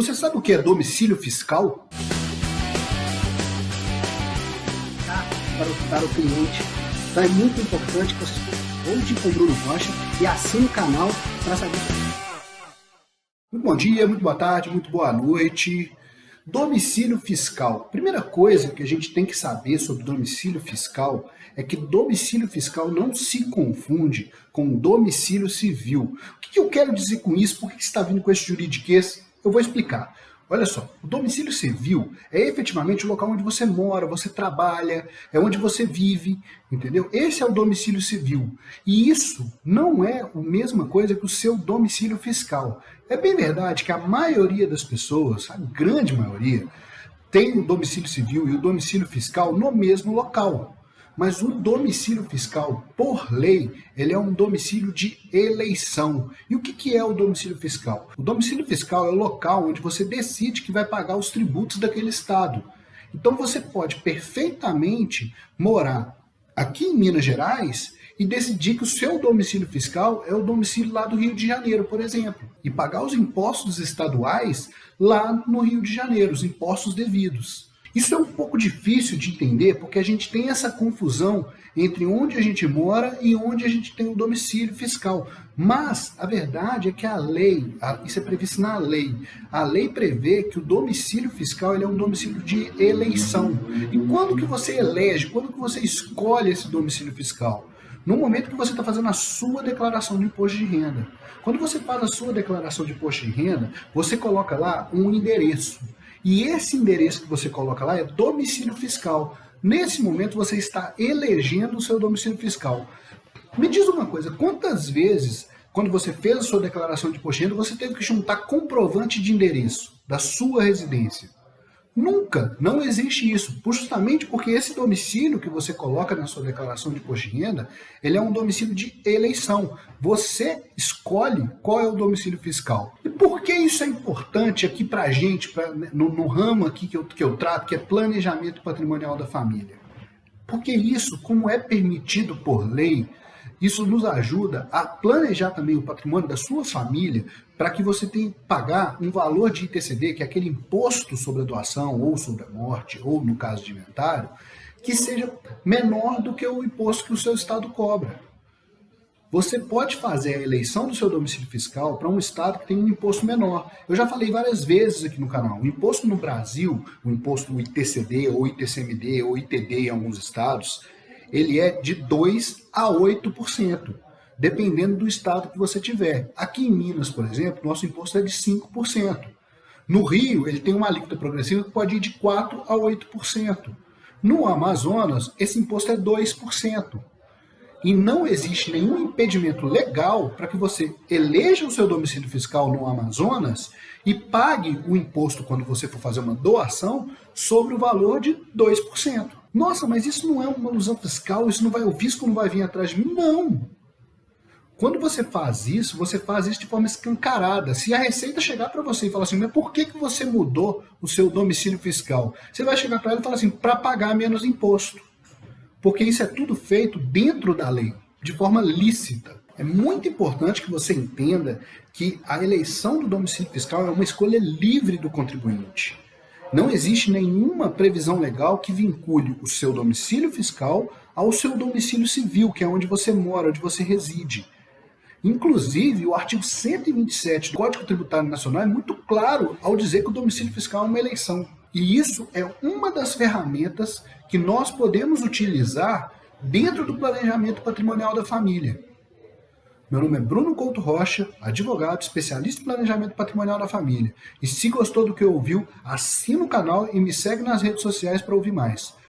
Você sabe o que é domicílio fiscal? Para o cliente. Então é muito importante que você volte com o Bruno Rocha e assine o canal para saber. Muito bom dia, muito boa tarde, muito boa noite. Domicílio fiscal. Primeira coisa que a gente tem que saber sobre domicílio fiscal é que domicílio fiscal não se confunde com domicílio civil. O que eu quero dizer com isso? Por que você está vindo com esse juridiquês? Eu vou explicar. Olha só, o domicílio civil é efetivamente o local onde você mora, você trabalha, é onde você vive, entendeu? Esse é o domicílio civil. E isso não é a mesma coisa que o seu domicílio fiscal. É bem verdade que a maioria das pessoas, a grande maioria, tem o domicílio civil e o domicílio fiscal no mesmo local. Mas o domicílio fiscal, por lei, ele é um domicílio de eleição. E o que é o domicílio fiscal? O domicílio fiscal é o local onde você decide que vai pagar os tributos daquele estado. Então você pode perfeitamente morar aqui em Minas Gerais e decidir que o seu domicílio fiscal é o domicílio lá do Rio de Janeiro, por exemplo, e pagar os impostos estaduais lá no Rio de Janeiro, os impostos devidos. Isso é um pouco difícil de entender porque a gente tem essa confusão entre onde a gente mora e onde a gente tem o domicílio fiscal. Mas a verdade é que a lei, isso é previsto na lei, a lei prevê que o domicílio fiscal ele é um domicílio de eleição. E quando que você elege, quando que você escolhe esse domicílio fiscal? No momento que você está fazendo a sua declaração de imposto de renda. Quando você faz a sua declaração de imposto de renda, você coloca lá um endereço. E esse endereço que você coloca lá é domicílio fiscal. Nesse momento você está elegendo o seu domicílio fiscal. Me diz uma coisa, quantas vezes, quando você fez a sua declaração de imposto de renda, você teve que juntar comprovante de endereço da sua residência? Nunca, não existe isso, justamente porque esse domicílio que você coloca na sua declaração de imposto de renda, ele é um domicílio de eleição. Você escolhe qual é o domicílio fiscal. E por que isso é importante aqui para a gente, no ramo aqui que eu trato, que é planejamento patrimonial da família? Porque isso, como é permitido por lei, isso nos ajuda a planejar também o patrimônio da sua família para que você tenha que pagar um valor de ITCD, que é aquele imposto sobre a doação ou sobre a morte, ou no caso de inventário, que seja menor do que o imposto que o seu estado cobra. Você pode fazer a eleição do seu domicílio fiscal para um estado que tem um imposto menor. Eu já falei várias vezes aqui no canal, o imposto no Brasil, o imposto do ITCD, ou ITCMD, ou ITD em alguns estados, ele é de 2% a 8%, dependendo do estado que você tiver. Aqui em Minas, por exemplo, nosso imposto é de 5%. No Rio, ele tem uma alíquota progressiva que pode ir de 4% a 8%. No Amazonas, esse imposto é 2%. E não existe nenhum impedimento legal para que você eleja o seu domicílio fiscal no Amazonas e pague o imposto quando você for fazer uma doação sobre o valor de 2%. Nossa, mas isso não é uma ilusão fiscal, o fisco não vai vir atrás de mim? Não! Quando você faz isso de forma escancarada. Se a Receita chegar para você e falar assim, mas por que você mudou o seu domicílio fiscal? Você vai chegar para ela e falar assim, para pagar menos imposto. Porque isso é tudo feito dentro da lei, de forma lícita. É muito importante que você entenda que a eleição do domicílio fiscal é uma escolha livre do contribuinte. Não existe nenhuma previsão legal que vincule o seu domicílio fiscal ao seu domicílio civil, que é onde você mora, onde você reside. Inclusive, o artigo 127 do Código Tributário Nacional é muito claro ao dizer que o domicílio fiscal é uma eleição. E isso é uma das ferramentas que nós podemos utilizar dentro do planejamento patrimonial da família. Meu nome é Bruno Couto Rocha, advogado, especialista em planejamento patrimonial da família. E se gostou do que ouviu, assina o canal e me segue nas redes sociais para ouvir mais.